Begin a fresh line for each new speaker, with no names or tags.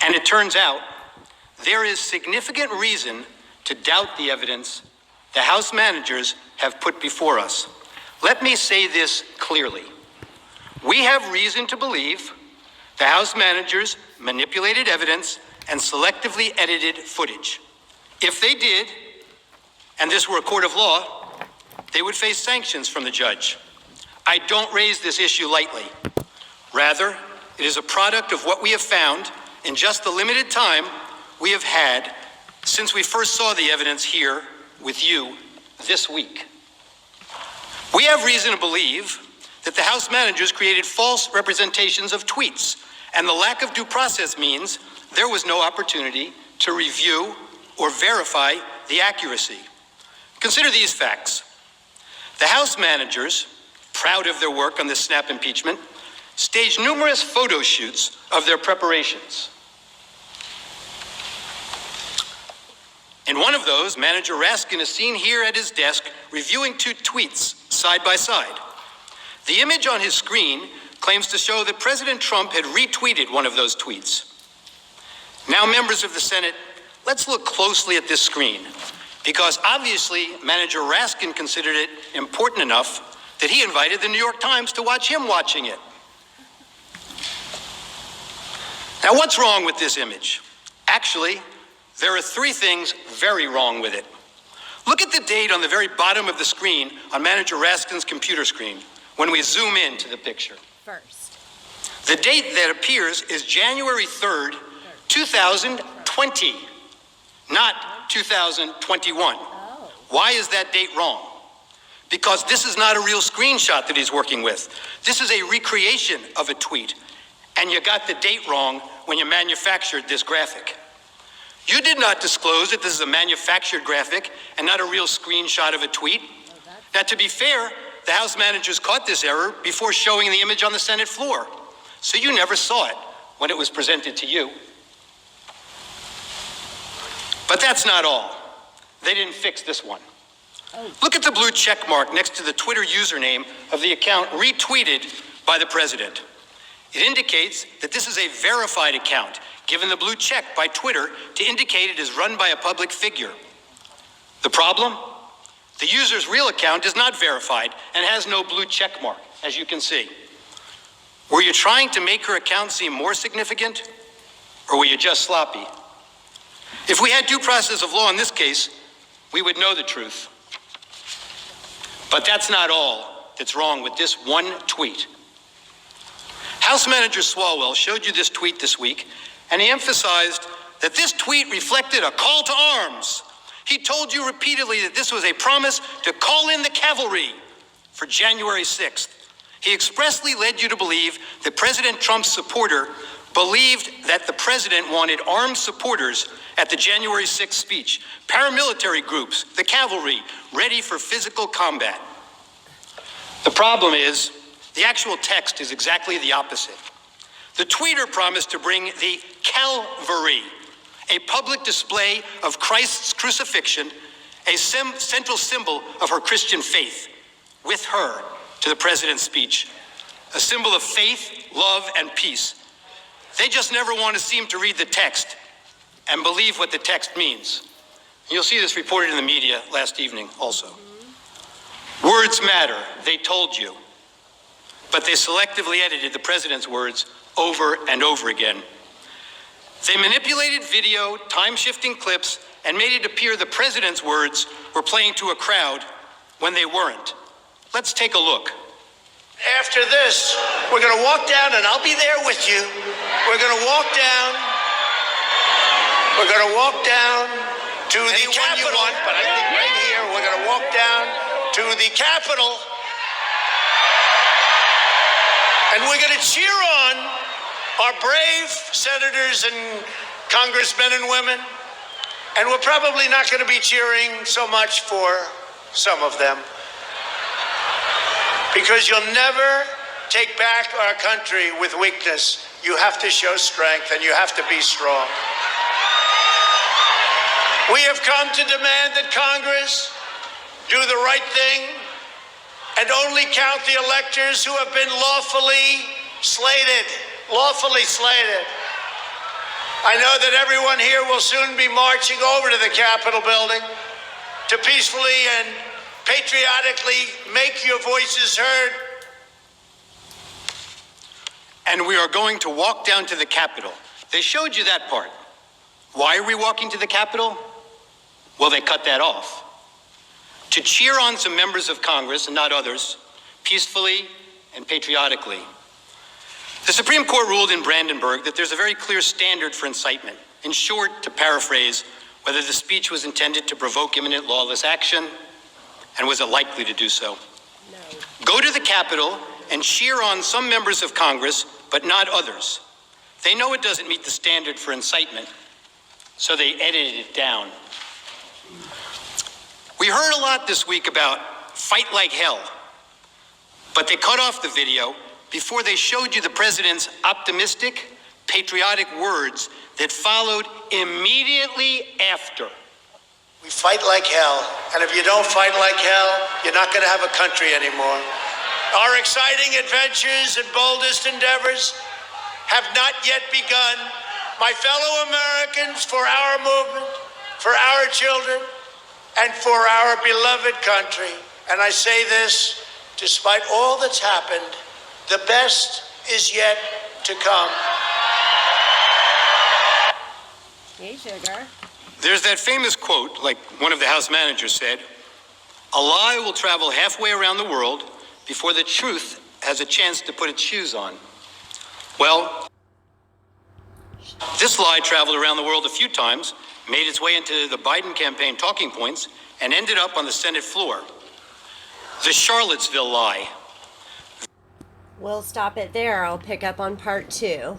And it turns out there is significant reason to doubt the evidence the House managers have put before us. Let me say this clearly. We have reason to believe the House managers manipulated evidence and selectively edited footage. If they did, and this were a court of law, they would face sanctions from the judge. I don't raise this issue lightly. Rather, it is a product of what we have found in just the limited time we have had since we first saw the evidence here with you this week. We have reason to believe that the House managers created false representations of tweets, and the lack of due process means there was no opportunity to review or verify the accuracy. Consider these facts. The House managers, proud of their work on this snap impeachment, staged numerous photo shoots of their preparations. In one of those, Manager Raskin is seen here at his desk reviewing two tweets side by side. The image on his screen claims to show that President Trump had retweeted one of those tweets. Now, members of the Senate, let's look closely at this screen, because obviously Manager Raskin considered it important enough that he invited the New York Times to watch him watching it. Now, what's wrong with this image? Actually, there are three things very wrong with it. Look at the date on the very bottom of the screen on Manager Raskin's computer screen when we zoom into the picture.
First.
The date that appears is January 3rd, 2020, not 2021.
Oh.
Why is that date wrong? Because this is not a real screenshot that he's working with. This is a recreation of a tweet, and you got the date wrong when you manufactured this graphic. You did not disclose that this is a manufactured graphic and not a real screenshot of a tweet. Now, to be fair, the House managers caught this error before showing the image on the Senate floor, so you never saw it when it was presented to you. But that's not all. They didn't fix this one. Look at the blue check mark next to the Twitter username of the account retweeted by the president. It indicates that this is a verified account, given the blue check by Twitter to indicate it is run by a public figure. The problem? The user's real account is not verified and has no blue check mark, as you can see. Were you trying to make her account seem more significant, or were you just sloppy? If we had due process of law in this case, we would know the truth. But that's not all that's wrong with this one tweet. House Manager Swalwell showed you this tweet this week, and he emphasized that this tweet reflected a call to arms. He told you repeatedly that this was a promise to call in the cavalry for January 6th. He expressly led you to believe that President Trump's supporter believed that the president wanted armed supporters at the January 6th speech, paramilitary groups, the cavalry, ready for physical combat. The problem is, the actual text is exactly the opposite. The tweeter promised to bring the Calvary, a public display of Christ's crucifixion, a central symbol of her Christian faith, with her to the president's speech, a symbol of faith, love, and peace. They just never want to seem to read the text and believe what the text means. You'll see this reported in the media last evening also. Words matter, they told you. But they selectively edited the president's words over and over again. They manipulated video, time-shifting clips, and made it appear the president's words were playing to a crowd when they weren't. Let's take a look.
After this, we're going to walk down, and I'll be there with you. We're going to walk down. We're going to walk down to the Capitol. But I think right here, we're going to walk down to the Capitol. And we're going to cheer on our brave senators and congressmen and women. And we're probably not going to be cheering so much for some of them. Because you'll never take back our country with weakness. You have to show strength, and you have to be strong. We have come to demand that Congress do the right thing and only count the electors who have been lawfully slated. Lawfully slated. I know that everyone here will soon be marching over to the Capitol building to peacefully and patriotically make your voices heard.
And we are going to walk down to the Capitol. They showed you that part. Why are we walking to the Capitol? Well, they cut that off. To cheer on some members of Congress and not others, peacefully and patriotically. The Supreme Court ruled in Brandenburg that there's a very clear standard for incitement. In short, to paraphrase, whether the speech was intended to provoke imminent lawless action, and was it likely to do so? No. Go to the Capitol and cheer on some members of Congress, but not others. They know it doesn't meet the standard for incitement, so they edited it down. We heard a lot this week about fight like hell, but they cut off the video before they showed you the president's optimistic, patriotic words that followed immediately after.
We fight like hell, and if you don't fight like hell, you're not going to have a country anymore. Our exciting adventures and boldest endeavors have not yet begun. My fellow Americans, for our movement, for our children, and for our beloved country. And I say this, despite all that's happened, the best is yet to come.
Hey, sugar.
There's that famous quote, like one of the House managers said, a lie will travel halfway around the world before the truth has a chance to put its shoes on. Well, this lie traveled around the world a few times, made its way into the Biden campaign talking points, and ended up on the Senate floor. The Charlottesville lie.
We'll stop it there. I'll pick up on part 2.